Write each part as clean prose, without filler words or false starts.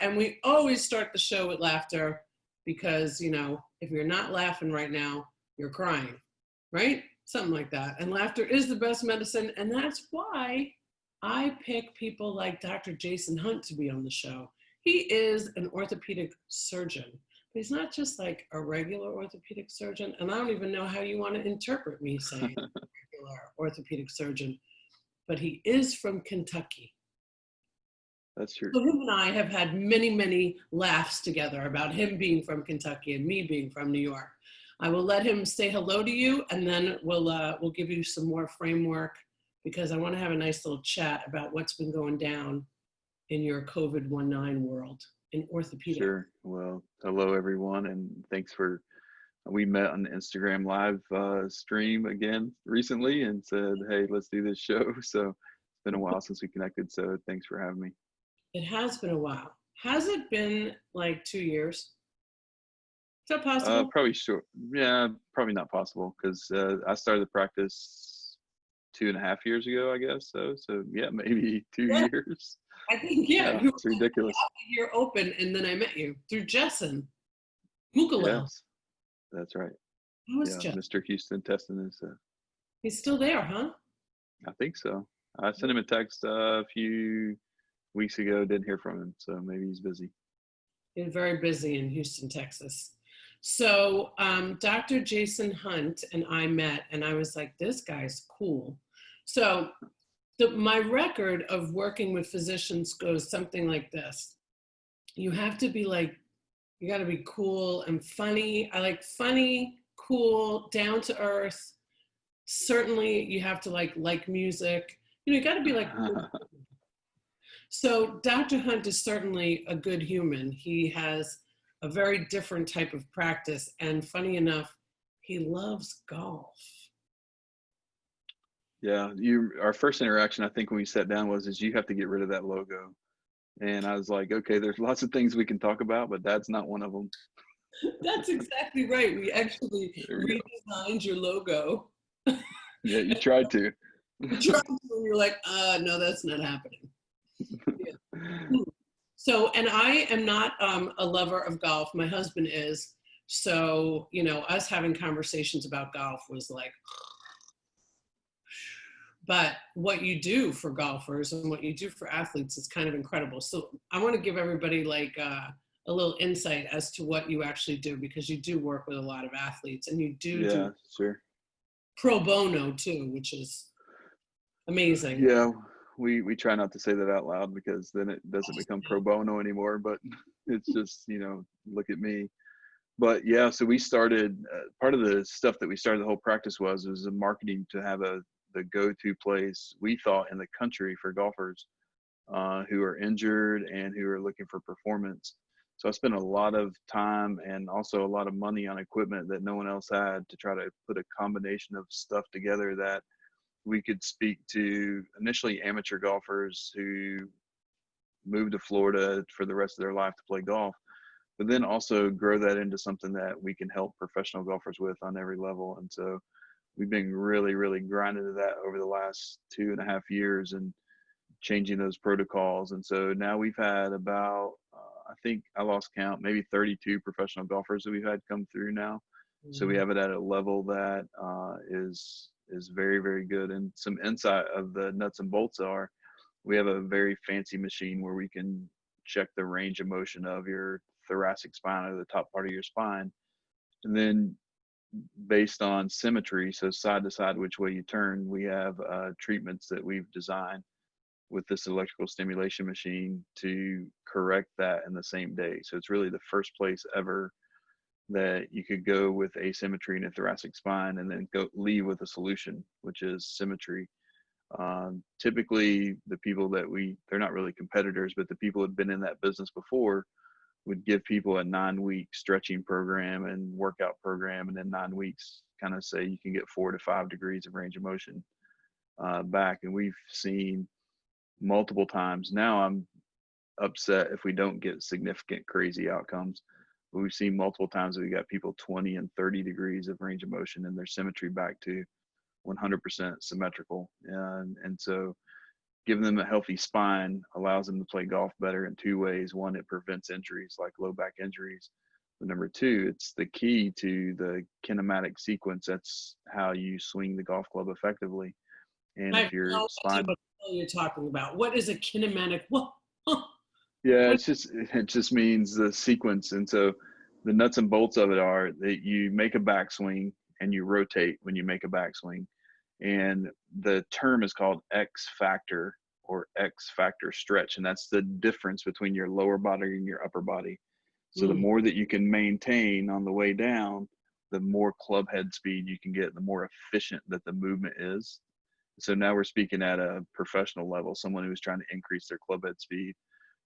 And we always start the show with laughter because, you know, if you're not laughing right now, you're crying, right? Something like that. And laughter is the best medicine. And that's why I pick people like Dr. Jason Hunt to be on the show. He is an orthopedic surgeon, but he's not just like a regular orthopedic surgeon. And I don't even know how you want to interpret me saying regular orthopedic surgeon, but he is from Kentucky. That's true. So him and I have had many, many laughs together about him being from Kentucky and me being from New York. I will let him say hello to you, and then we'll give you some more framework, because I want to have a nice little chat about what's been going down in your COVID-19 world in orthopedics. Sure. Well, hello everyone, and thanks for. We met on the Instagram live stream again recently, and said, "Hey, let's do this show." So it's been a while since we connected. So thanks for having me. It has been a while. Has it been like 2 years? Is that possible? Probably short. Yeah, probably not possible, because I started the practice 2.5 years ago, I guess. So yeah, maybe 2 years. I think, yeah. You it's ridiculous. were year open, and then I met you through Jessen Mukalo. Yes, that's right. How was Yeah, Jessen? Mr. Houston Teston is. He's still there, huh? I think so. I sent him a text a few weeks ago. Didn't hear from him, so maybe he's busy. He's very busy in Houston, Texas. So Dr. Jason Hunt and I met, and I was like, this guy's cool. So my record of working with physicians goes something like this. You have to be like, you got to be cool and funny. I like funny, cool, down to earth. Certainly you have to like music. You know, you got to be like, so Dr. Hunt is certainly a good human. He has a very different type of practice. And funny enough, he loves golf. Yeah, our first interaction, I think, when we sat down is you have to get rid of that logo. And I was like, okay, there's lots of things we can talk about, but that's not one of them. That's exactly right. We actually redesigned your logo. Yeah, you tried to. You tried to, and you're like, no, that's not happening. Yeah. So, and I am not a lover of golf. My husband is. So, you know, us having conversations about golf was like, but what you do for golfers and what you do for athletes is kind of incredible. So I want to give everybody like a little insight as to what you actually do, because you do work with a lot of athletes, and you do sure. Pro bono too, which is amazing. Yeah, we try not to say that out loud, because then it doesn't become pro bono anymore, but it's just, you know, look at me. But yeah, so we started, part of the stuff that we started the whole practice was a marketing to have the go-to place, we thought, in the country for golfers who are injured and who are looking for performance. So I spent a lot of time and also a lot of money on equipment that no one else had, to try to put a combination of stuff together that we could speak to initially amateur golfers who moved to Florida for the rest of their life to play golf, but then also grow that into something that we can help professional golfers with on every level. And so we've been really, really grinding to that over the last 2.5 years and changing those protocols. And so now we've had about, I think I lost count, maybe 32 professional golfers that we've had come through now. Mm-hmm. So we have it at a level that is very, very good. And some insight of the nuts and bolts are, we have a very fancy machine where we can check the range of motion of your thoracic spine, or the top part of your spine. And then based on symmetry, so side to side, which way you turn, we have treatments that we've designed with this electrical stimulation machine to correct that in the same day. So it's really the first place ever that you could go with asymmetry in a thoracic spine and then leave with a solution, which is symmetry. Typically the people that they're not really competitors, but the people who had been in that business before would give people a 9-week stretching program and workout program, and then 9 weeks kind of say you can get 4 to 5 degrees of range of motion back. And we've seen multiple times. Now I'm upset if we don't get significant crazy outcomes, but we've seen multiple times that we got people 20 and 30 degrees of range of motion and their symmetry back to 100% symmetrical. And so giving them a healthy spine allows them to play golf better in two ways. One, it prevents injuries like low back injuries. But number two, it's the key to the kinematic sequence. That's how you swing the golf club effectively. And I if have your no idea spine, what the hell you're talking about. What is a kinematic? What? yeah, What? it just means the sequence. And so the nuts and bolts of it are that you make a backswing and you rotate when you make a backswing. And the term is called X factor or X factor stretch. And that's the difference between your lower body and your upper body. So the Mm. more that you can maintain on the way down, the more club head speed you can get, the more efficient that the movement is. So now we're speaking at a professional level, someone who's trying to increase their club head speed,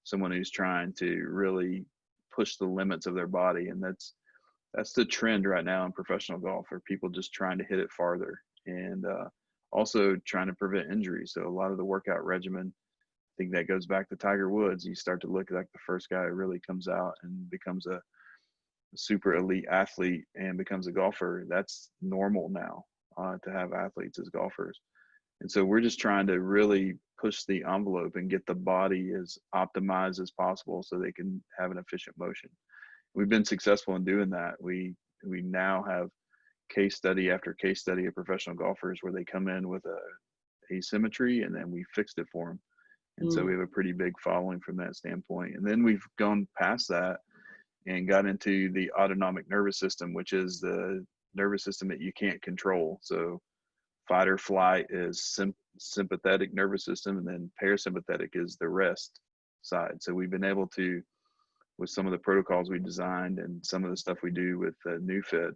someone who's trying to really push the limits of their body. And that's the trend right now in professional golf, for people just trying to hit it farther, and also trying to prevent injury. So a lot of the workout regimen, I think that goes back to Tiger Woods. You start to look like the first guy who really comes out and becomes a super elite athlete and becomes a golfer. That's normal now, to have athletes as golfers. And so we're just trying to really push the envelope and get the body as optimized as possible so they can have an efficient motion. We've been successful in doing that. We now have case study after case study of professional golfers where they come in with a asymmetry, and then we fixed it for them. And so we have a pretty big following from that standpoint. And then we've gone past that and got into the autonomic nervous system, which is the nervous system that you can't control. So fight or flight is sympathetic nervous system, and then parasympathetic is the rest side. So we've been able to, with some of the protocols we designed and some of the stuff we do with NeuFit,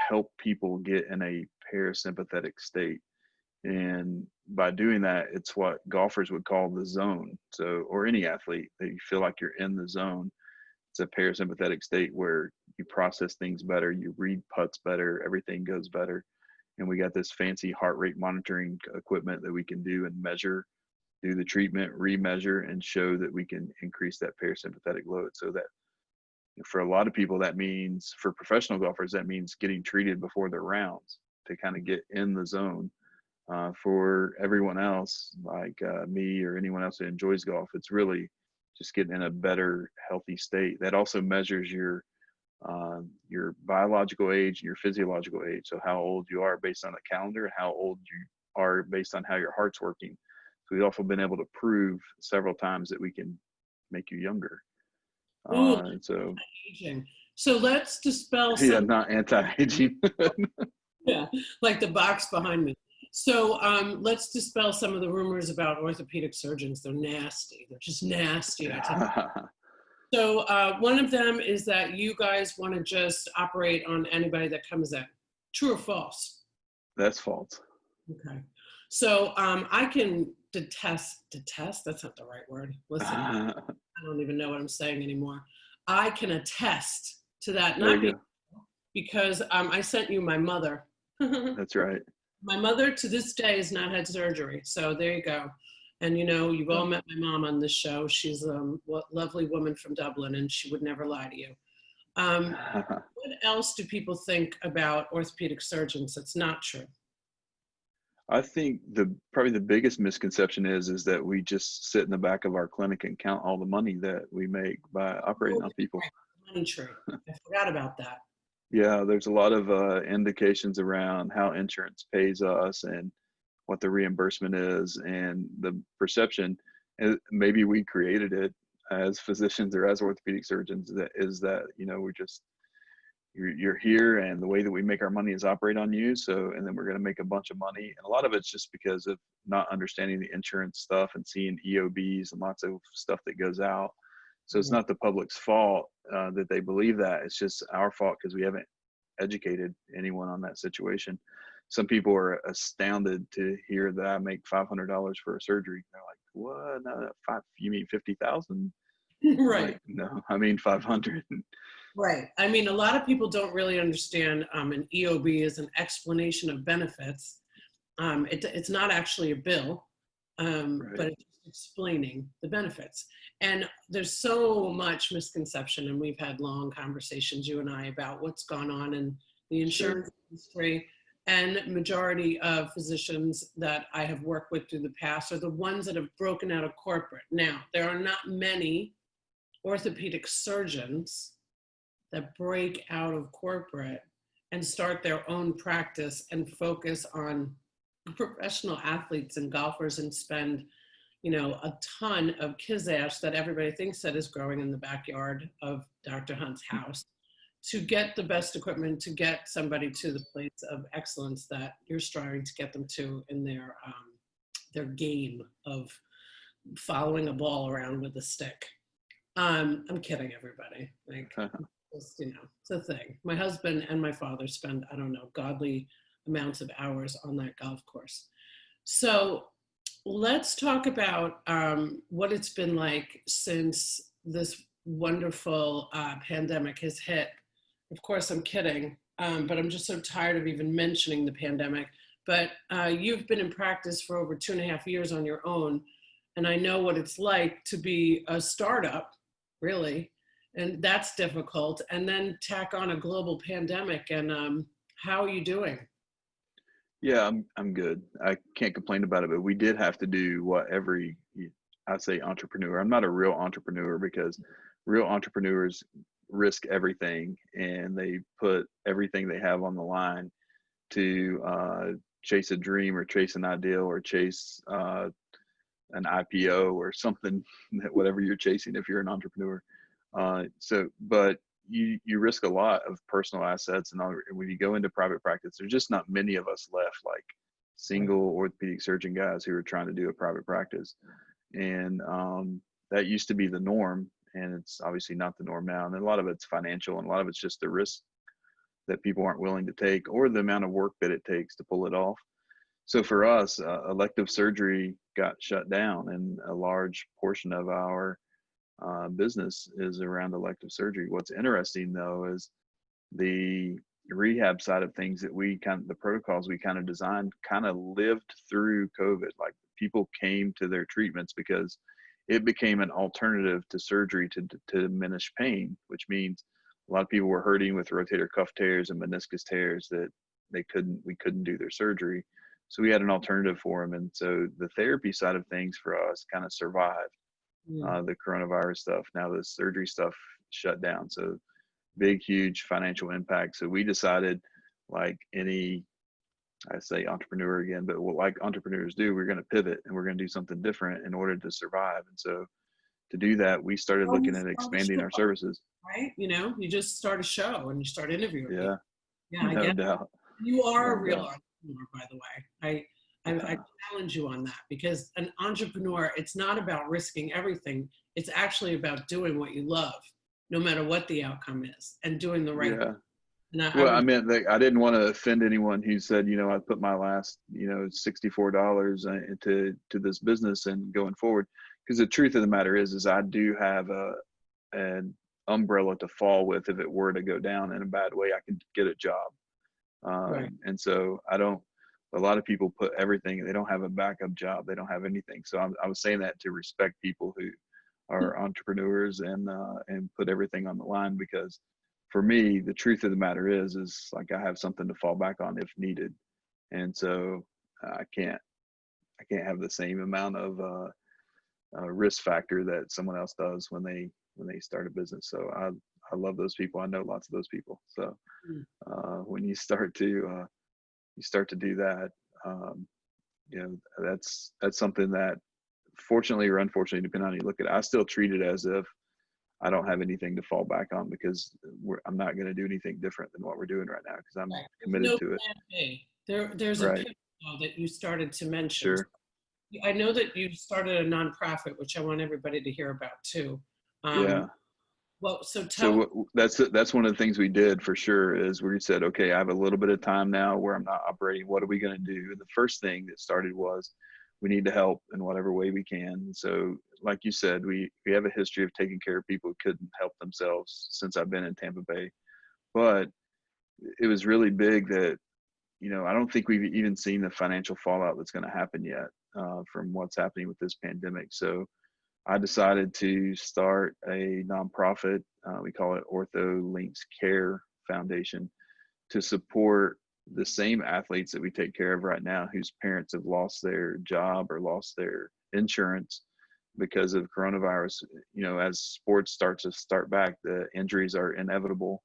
help people get in a parasympathetic state. And by doing that, it's what golfers would call the zone. So, or any athlete, that you feel like you're in the zone. It's a parasympathetic state where you process things better, you read putts better, everything goes better. And we got this fancy heart rate monitoring equipment that we can do and measure, do the treatment, remeasure, and show that we can increase that parasympathetic load. So that for a lot of people, that means, for professional golfers, that means getting treated before their rounds to kind of get in the zone. For everyone else, like me or anyone else who enjoys golf, it's really just getting in a better, healthy state. That also measures your biological age and your physiological age. So how old you are based on a calendar, how old you are based on how your heart's working. So we've also been able to prove several times that we can make you younger. Ooh, And so, aging. So let's dispel yeah, some. not anti-aging. Yeah, like the box behind me. So let's dispel some of the rumors about orthopedic surgeons. They're nasty. They're just nasty. I tell you. So one of them is that you guys want to just operate on anybody that comes in. True or false? That's false. Okay. So I can detest, that's not the right word. Listen, I don't even know what I'm saying anymore. I can attest to that, There not you go. because I sent you my mother. That's right. My mother to this day has not had surgery. So there you go. And you know, you've all met my mom on this show. She's a lovely woman from Dublin, and she would never lie to you. What else do people think about orthopedic surgeons that's not true? I think probably the biggest misconception is that we just sit in the back of our clinic and count all the money that we make by operating on people. Right. Money tree. I forgot about that. Yeah, there's a lot of indications around how insurance pays us and what the reimbursement is, and the perception, and maybe we created it as physicians or as orthopedic surgeons, that you know, we're just, you're here, and the way that we make our money is operate on you. So, and then we're going to make a bunch of money. And a lot of it's just because of not understanding the insurance stuff and seeing EOBs and lots of stuff that goes out. So it's not the public's fault that they believe that. It's just our fault because we haven't educated anyone on that situation. Some people are astounded to hear that I make $500 for a surgery. They're like, "What? No, you mean 50,000?" Right. Like, no, I mean 500. Right. I mean, a lot of people don't really understand an EOB is an explanation of benefits. It's not actually a bill, Right. but it's explaining the benefits. And there's so much misconception, and we've had long conversations, you and I, about what's gone on in the insurance industry. And majority of physicians that I have worked with through the past are the ones that have broken out of corporate. Now, there are not many orthopedic surgeons that break out of corporate and start their own practice and focus on professional athletes and golfers and spend, a ton of kizash that everybody thinks that is growing in the backyard of Dr. Hunt's house to get the best equipment, to get somebody to the place of excellence that you're striving to get them to in their game of following a ball around with a stick. I'm kidding, everybody. Like, it's a thing. My husband and my father spend, I don't know, godly amounts of hours on that golf course. So let's talk about what it's been like since this wonderful pandemic has hit. Of course, I'm kidding, but I'm just so tired of even mentioning the pandemic. But you've been in practice for over 2.5 years on your own, and I know what it's like to be a startup, really, and that's difficult. And then tack on a global pandemic. And how are you doing? Yeah, I'm good. I can't complain about it, but we did have to do what I say entrepreneur. I'm not a real entrepreneur because real entrepreneurs risk everything and they put everything they have on the line to chase a dream or chase an ideal or chase an IPO or something, whatever you're chasing if you're an entrepreneur. But you risk a lot of personal assets, and when you go into private practice, there's just not many of us left, like single orthopedic surgeon guys who are trying to do a private practice. And that used to be the norm, and it's obviously not the norm now. And a lot of it's financial, and a lot of it's just the risk that people aren't willing to take or the amount of work that it takes to pull it off. So for us, elective surgery got shut down, and a large portion of our business is around elective surgery. What's interesting though is the rehab side of things that the protocols we kind of designed kind of lived through COVID. Like people came to their treatments because it became an alternative to surgery to diminish pain, which means a lot of people were hurting with rotator cuff tears and meniscus tears that we couldn't do their surgery. So we had an alternative for them. And so the therapy side of things for us kind of survived the coronavirus stuff. Now the surgery stuff shut down. So big, huge financial impact. So we decided, like I say entrepreneur again, but like entrepreneurs do, we're going to pivot and we're going to do something different in order to survive. And so to do that, we started looking at expanding our services. Right? You just start a show and you start interviewing Yeah. people. Yeah, I No get doubt. You are No a real doubt. entrepreneur, by the way. I challenge you on that because an entrepreneur, it's not about risking everything. It's actually about doing what you love, no matter what the outcome is, and doing the right thing. And I meant that I didn't want to offend anyone who said, I put my last, $64 into this business and going forward. Because the truth of the matter is I do have an umbrella to fall with if it were to go down in a bad way. I can get a job. Right. And so a lot of people put everything, they don't have a backup job. They don't have anything. So I was saying that to respect people who are entrepreneurs and put everything on the line, because for me, the truth of the matter is like I have something to fall back on if needed. And so I can't have the same amount of risk factor that someone else does when they start a business. So I love those people. I know lots of those people. So when you start to do that, that's something that, fortunately or unfortunately, depending on how you look at it, I still treat it as if I don't have anything to fall back on, because I'm not going to do anything different than what we're doing right now, because I'm committed to it. There's a pivot that you started to mention. Sure. I know that you started a nonprofit, which I want everybody to hear about too. Yeah. Well, so that's one of the things we did for sure, is we said, okay, I have a little bit of time now where I'm not operating. What are we going to do? And the first thing that started was we need to help in whatever way we can. So like you said, we have a history of taking care of people who couldn't help themselves since I've been in Tampa Bay. But it was really big that, I don't think we've even seen the financial fallout that's going to happen yet from what's happening with this pandemic. So I decided to start a nonprofit. We call it OrthoLinks Care Foundation, to support the same athletes that we take care of right now whose parents have lost their job or lost their insurance because of coronavirus. You know, as sports start back, the injuries are inevitable,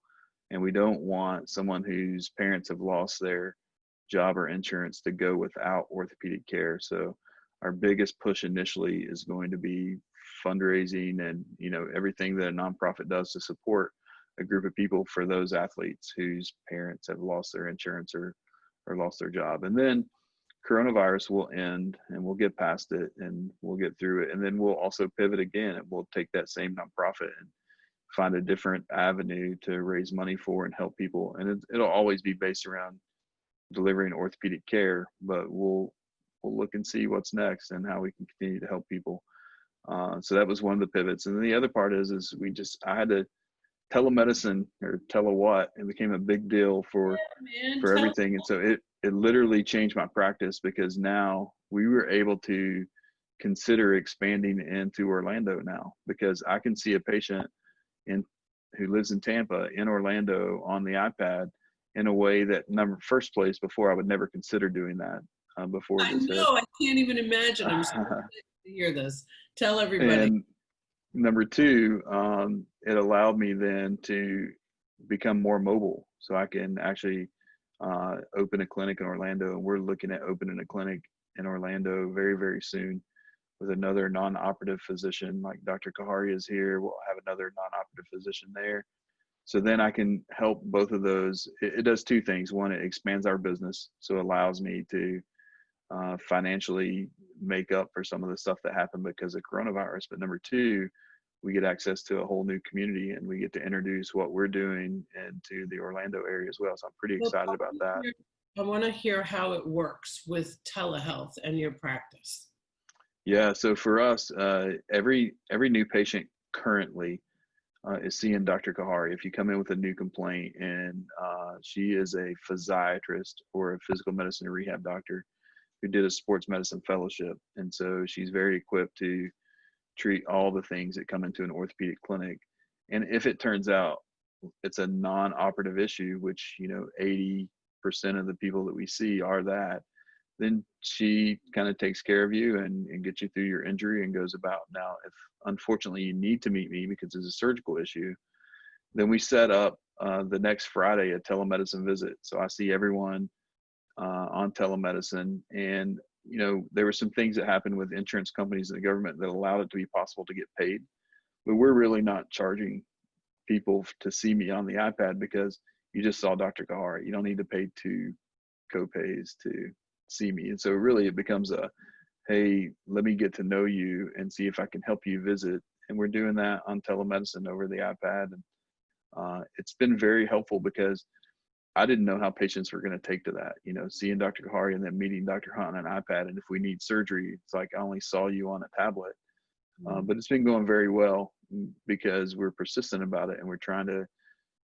and we don't want someone whose parents have lost their job or insurance to go without orthopedic care. So our biggest push initially is going to be fundraising and, you know, everything that a nonprofit does to support a group of people for those athletes whose parents have lost their insurance or lost their job. And then coronavirus will end and we'll get past it and we'll get through it. And then we'll also pivot again and we'll take that same nonprofit and find a different avenue to raise money for and help people. And it'll always be based around delivering orthopedic care, but we'll look and see what's next and how we can continue to help people. So that was one of the pivots. And then the other part is I had to telemedicine or what, it became a big deal for everything. And so it literally changed my practice, because now we were able to consider expanding into Orlando now, because I can see a patient who lives in Tampa in Orlando on the iPad in a way that first place before I would never consider doing that before. I know, I can't even imagine. I'm so excited to hear this. Tell everybody. And number two, it allowed me then to become more mobile, so I can actually open a clinic in Orlando, and we're looking at opening a clinic in Orlando very, very soon with another non-operative physician. Like Dr. Kahari is here, we'll have another non-operative physician there. So then I can help both of those. It does two things. One, it expands our business, so it allows me to financially make up for some of the stuff that happened because of coronavirus. But number two, we get access to a whole new community, and we get to introduce what we're doing into the Orlando area as well. So I'm pretty excited about that. I want to hear how it works with telehealth and your practice. Yeah, so for us, every new patient currently is seeing Dr. Kahari. If you come in with a new complaint, and she is a physiatrist or a physical medicine rehab doctor who did a sports medicine fellowship, and so she's very equipped to treat all the things that come into an orthopedic clinic. And if it turns out it's a non-operative issue, which, you know, 80% of the people that we see are that, then she kind of takes care of you and gets you through your injury and goes about. Now, if unfortunately you need to meet me because it's a surgical issue, then we set up the next Friday a telemedicine visit. So I see everyone on telemedicine. And, you know, there were some things that happened with insurance companies and the government that allowed it to be possible to get paid. But we're really not charging people to see me on the iPad, because you just saw Dr. Kahari. You don't need to pay 2 copays to see me. And so really it becomes hey, let me get to know you and see if I can help you visit. And we're doing that on telemedicine over the iPad. And it's been very helpful, because I didn't know how patients were going to take to that, you know, seeing Dr. Kahari and then meeting Dr. Hunt on an iPad. And if we need surgery, it's like I only saw you on a tablet. But it's been going very well, because we're persistent about it, and we're trying to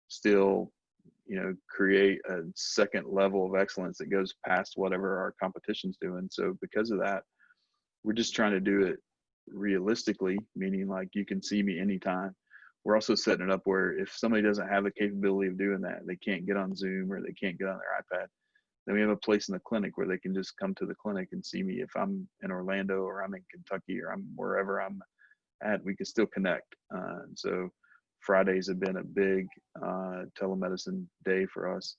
still, you know, create a second level of excellence that goes past whatever our competition's doing. So because of that, we're just trying to do it realistically, meaning like you can see me anytime. We're also setting it up where if somebody doesn't have the capability of doing that, they can't get on Zoom or they can't get on their iPad, then we have a place in the clinic where they can just come to the clinic and see me. If I'm in Orlando or I'm in Kentucky or I'm wherever I'm at, we can still connect. So Fridays have been a big telemedicine day for us.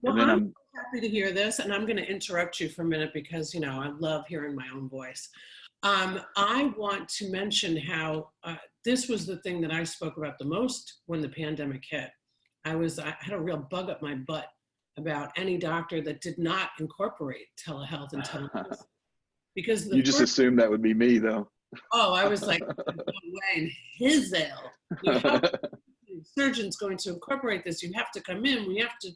Well, and then I'm happy to hear this, and I'm going to interrupt you for a minute because, you know, I love hearing my own voice. I want to mention how this was the thing that I spoke about the most when the pandemic hit. I had a real bug up my butt about any doctor that did not incorporate telehealth and telemedicine. Because you just assumed that would be me, though. Oh, I was like, no way in his hell. You know, how are surgeons going to incorporate this? You have to come in. We have to.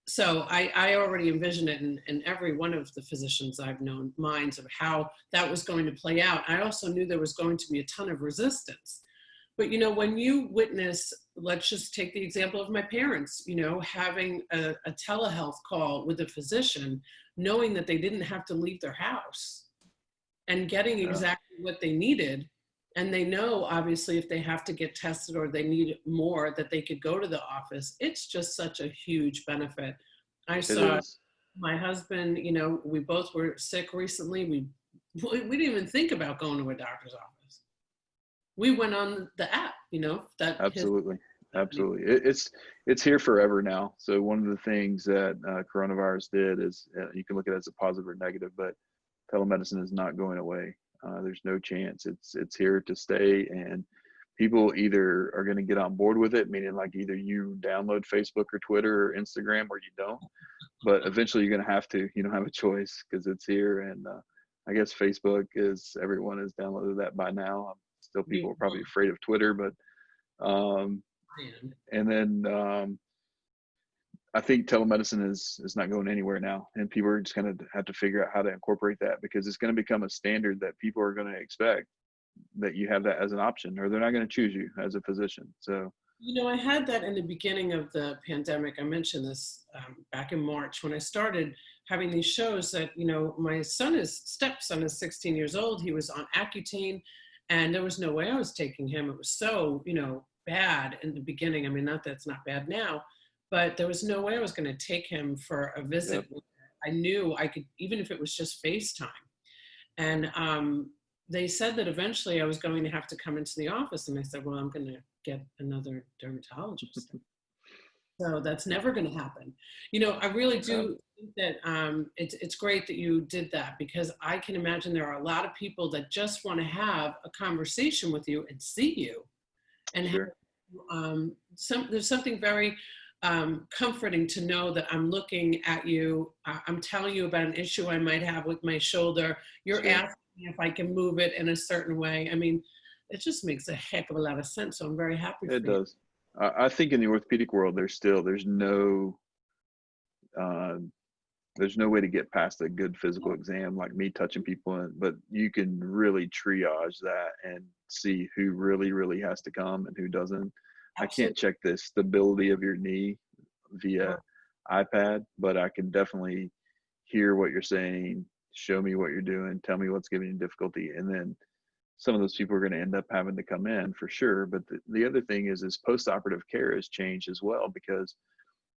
So I already envisioned it in every one of the physicians I've known minds of how that was going to play out. I also knew there was going to be a ton of resistance. But, you know, when you witness, let's just take the example of my parents, you know, having a telehealth call with a physician, knowing that they didn't have to leave their house and getting exactly what they needed. And they know, obviously, if they have to get tested or they need more, that they could go to the office. It's just such a huge benefit. I It saw is. my husband, we both were sick recently. We didn't even think about going to a doctor's office. We went on the app, that his Absolutely. company. Absolutely. It's here forever now. So one of the things that coronavirus did is you can look at it as a positive or negative, but telemedicine is not going away. There's no chance. It's here to stay, and people either are going to get on board with it, meaning like either you download Facebook or Twitter or Instagram, or you don't. But eventually, you're going to have to. You don't have a choice because it's here. And I guess Facebook is everyone has downloaded that by now. Still, people are probably afraid of Twitter, but um, and then I think telemedicine is not going anywhere now, and people are just going to have to figure out how to incorporate that because it's going to become a standard that people are going to expect that you have that as an option, or they're not going to choose you as a physician. So, I had that in the beginning of the pandemic. I mentioned this back in March when I started having these shows that, my stepson is 16 years old. He was on Accutane, and there was no way I was taking him. It was so, bad in the beginning. I mean, not that it's not bad now, but there was no way I was going to take him for a visit. yep. I knew I could, even if it was just FaceTime. And they said that eventually I was going to have to come into the office. And I said, well, I'm going to get another dermatologist. So that's never going to happen. I really do think that it's great that you did that, because I can imagine there are a lot of people that just want to have a conversation with you and see you. And Sure. there's something very comforting to know that I'm looking at you. I'm telling you about an issue I might have with my shoulder. You're Sure. asking me if I can move it in a certain way. I mean, it just makes a heck of a lot of sense. So I'm very happy It for you. does. I think in the orthopedic world, uh, there's no way to get past a good physical exam, like me touching people, but you can really triage that and see who really, really has to come and who doesn't. I can't Absolutely. check the stability of your knee via iPad, but I can definitely hear what you're saying, show me what you're doing, tell me what's giving you difficulty, and then some of those people are going to end up having to come in for sure. But the other thing is post-operative care has changed as well, because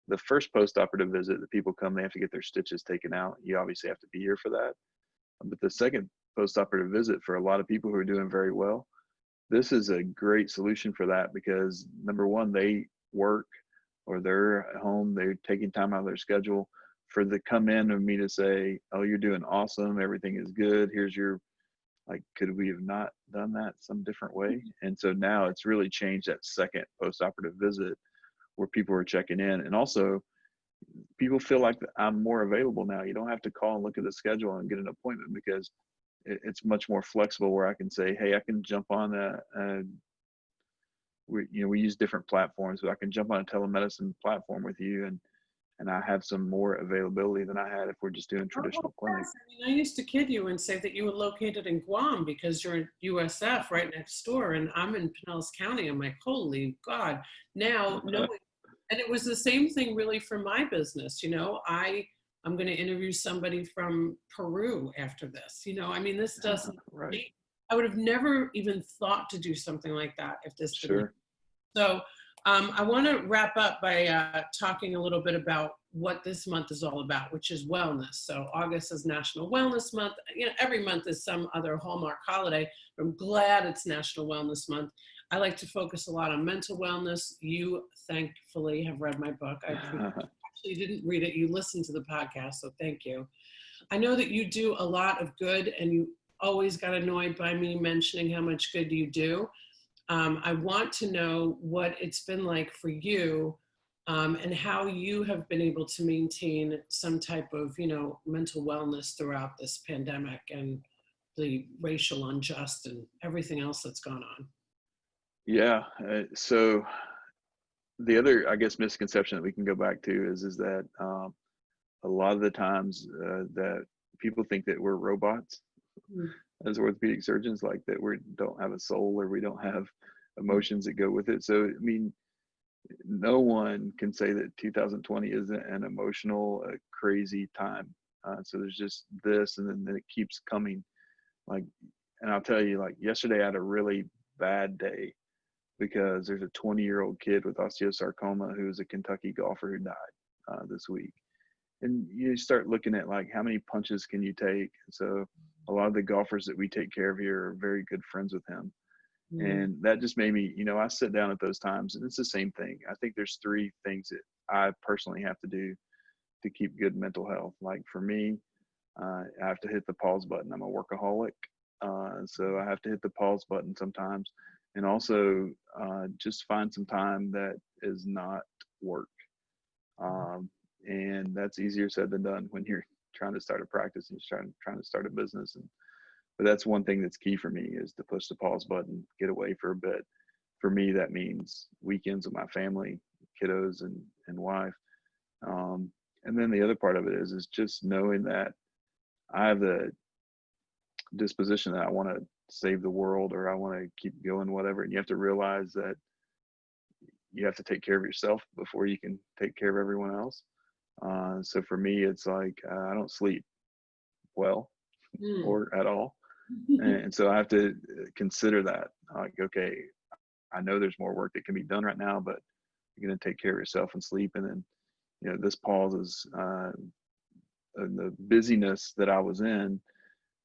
the first post-operative visit that people come, they have to get their stitches taken out. You obviously have to be here for that. But the second post-operative visit, for a lot of people who are doing very well, this is a great solution for that, because number one, they work or they're at home, they're taking time out of their schedule for the come in and me to say, oh, you're doing awesome, everything is good, here's your, like, could we have not done that some different way? And so now it's really changed that second post-operative visit where people are checking in. And also people feel like I'm more available now. You don't have to call and look at the schedule and get an appointment, because it's much more flexible, where I can say, hey, I can jump on we use different platforms, but I can jump on a telemedicine platform with you, and I have some more availability than I had if we're just doing Oh, traditional clinic. yes. I mean, I used to kid you and say that you were located in Guam because you're in USF right next door, and I'm in Pinellas County. I'm like, holy God. Now, no, and it was the same thing really for my business. I'm going to interview somebody from Peru after this. I mean, this doesn't, Right. I would have never even thought to do something like that if this didn't. Sure. So I want to wrap up by talking a little bit about what this month is all about, which is wellness. So August is National Wellness Month. Every month is some other hallmark holiday. I'm glad it's National Wellness Month. I like to focus a lot on mental wellness. You thankfully have read my book. I actually didn't read it. You listened to the podcast, so thank you. I know that you do a lot of good, and you always got annoyed by me mentioning how much good you do. I want to know what it's been like for you, and how you have been able to maintain some type of, mental wellness throughout this pandemic and the racial unjust and everything else that's gone on. Yeah. So the other, I guess, misconception that we can go back to is that a lot of the times that people think that we're robots as orthopedic surgeons, like that we don't have a soul or we don't have emotions that go with it. So, I mean, no one can say that 2020 isn't an emotional, crazy time. So there's just this, and then it keeps coming. Like, and I'll tell you, like yesterday I had a really bad day because there's a 20-year-old kid with osteosarcoma who was a Kentucky golfer who died this week. and you start looking at like how many punches can you take. So a lot of the golfers that we take care of here are very good friends with him. Mm. And that just made me, I sit down at those times and it's the same thing. I think there's three things that I personally have to do to keep good mental health. Like for me, I have to hit the pause button. I'm a workaholic. So I have to hit the pause button sometimes, and also just find some time that is not work. And that's easier said than done when you're trying to start a practice and you're trying to start a business. But that's one thing that's key for me is to push the pause button, get away for a bit. For me, that means weekends with my family, kiddos and wife. And then the other part of it is just knowing that I have the disposition that I want to save the world or I want to keep going, whatever. And you have to realize that you have to take care of yourself before you can take care of everyone else. So for me, it's like I don't sleep well or at all. And so I have to consider that. Like, okay, I know there's more work that can be done right now, but you're going to take care of yourself and sleep. And then, this pause is the busyness that I was in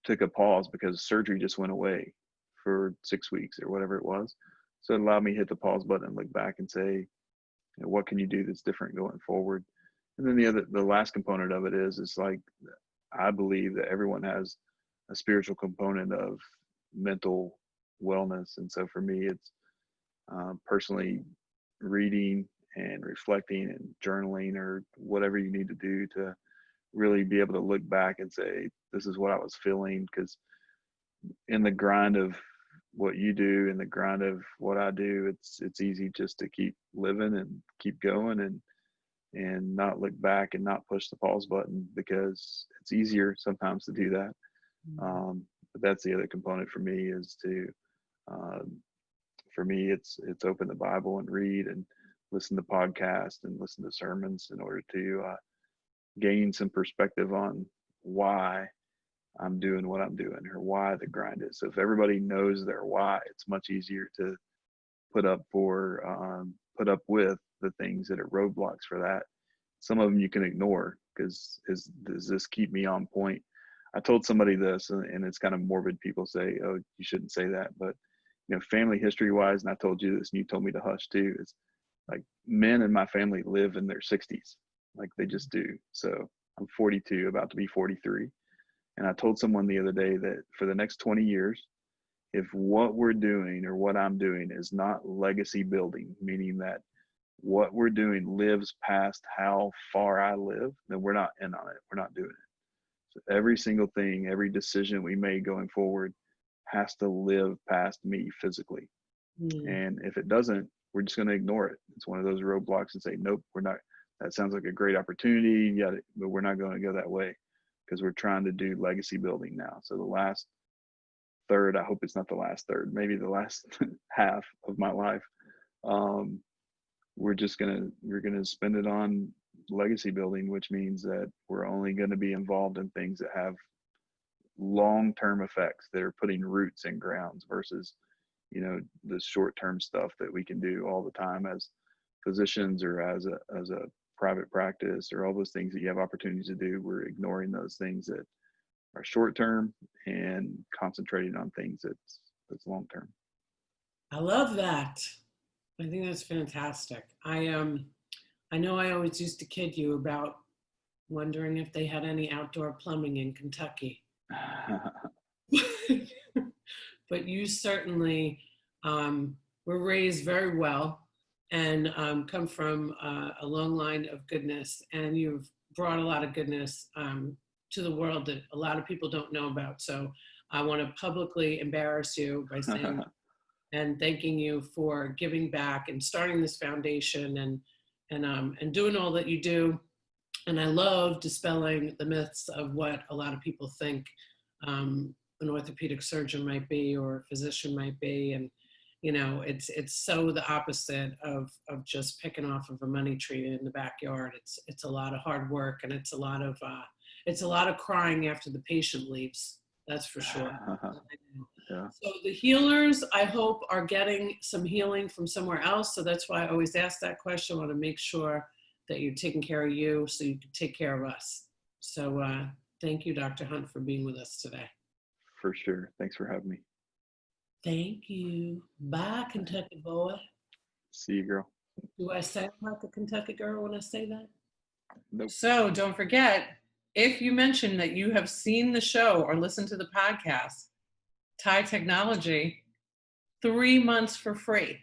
took a pause because surgery just went away for 6 weeks or whatever it was. So it allowed me to hit the pause button and look back and say, what can you do that's different going forward? And then the last component of it is like, I believe that everyone has a spiritual component of mental wellness. And so for me, it's personally reading and reflecting and journaling or whatever you need to do to really be able to look back and say, this is what I was feeling. Because in the grind of what you do and the grind of what I do, it's easy just to keep living and keep going and not look back and not push the pause button because it's easier sometimes to do that. But that's the other component for me is to, for me, it's open the Bible and read and listen to podcasts and listen to sermons in order to gain some perspective on why I'm doing what I'm doing or why the grind is. So if everybody knows their why, it's much easier to put up with the things that are roadblocks for that. Some of them you can ignore because does this keep me on point? I told somebody this, and it's kind of morbid. People say, "Oh, you shouldn't say that," but family history wise, and I told you this, and you told me to hush too. It's like men in my family live in their 60s, like they just do. So I'm 42, about to be 43, and I told someone the other day that for the next 20 years, if what we're doing or what I'm doing is not legacy building, meaning that what we're doing lives past how far I live, then we're not in on it. We're not doing it. So every single thing, every decision we make going forward has to live past me physically. And if it doesn't, we're just going to ignore it. It's one of those roadblocks and say, nope, we're not. That sounds like a great opportunity, but we're not going to go that way because we're trying to do legacy building now. So the last third, I hope it's not the last third, maybe the last half of my life, we're gonna spend it on legacy building, which means that we're only going to be involved in things that have long-term effects that are putting roots in grounds versus the short-term stuff that we can do all the time as physicians or as a private practice or all those things that you have opportunities to do. We're ignoring those things that are short-term and concentrating on things that's long-term. I love that. I think that's fantastic. I know I always used to kid you about wondering if they had any outdoor plumbing in Kentucky. But you certainly were raised very well and come from a long line of goodness, and you've brought a lot of goodness to the world that a lot of people don't know about. So I want to publicly embarrass you by saying and thanking you for giving back and starting this foundation and doing all that you do. And I love dispelling the myths of what a lot of people think an orthopedic surgeon might be or a physician might be. And, it's so the opposite of just picking off of a money tree in the backyard. It's a lot of hard work, and it's a lot of crying after the patient leaves. That's for sure. Yeah. So the healers, I hope, are getting some healing from somewhere else. So that's why I always ask that question. I want to make sure that you're taking care of you so you can take care of us. So thank you, Dr. Hunt, for being with us today. For sure. Thanks for having me. Thank you. Bye, Kentucky boy. See you, girl. Do I sound like a Kentucky girl when I say that? Nope. So don't forget, if you mention that you have seen the show or listened to the podcast, Thai Technology, 3 months for free.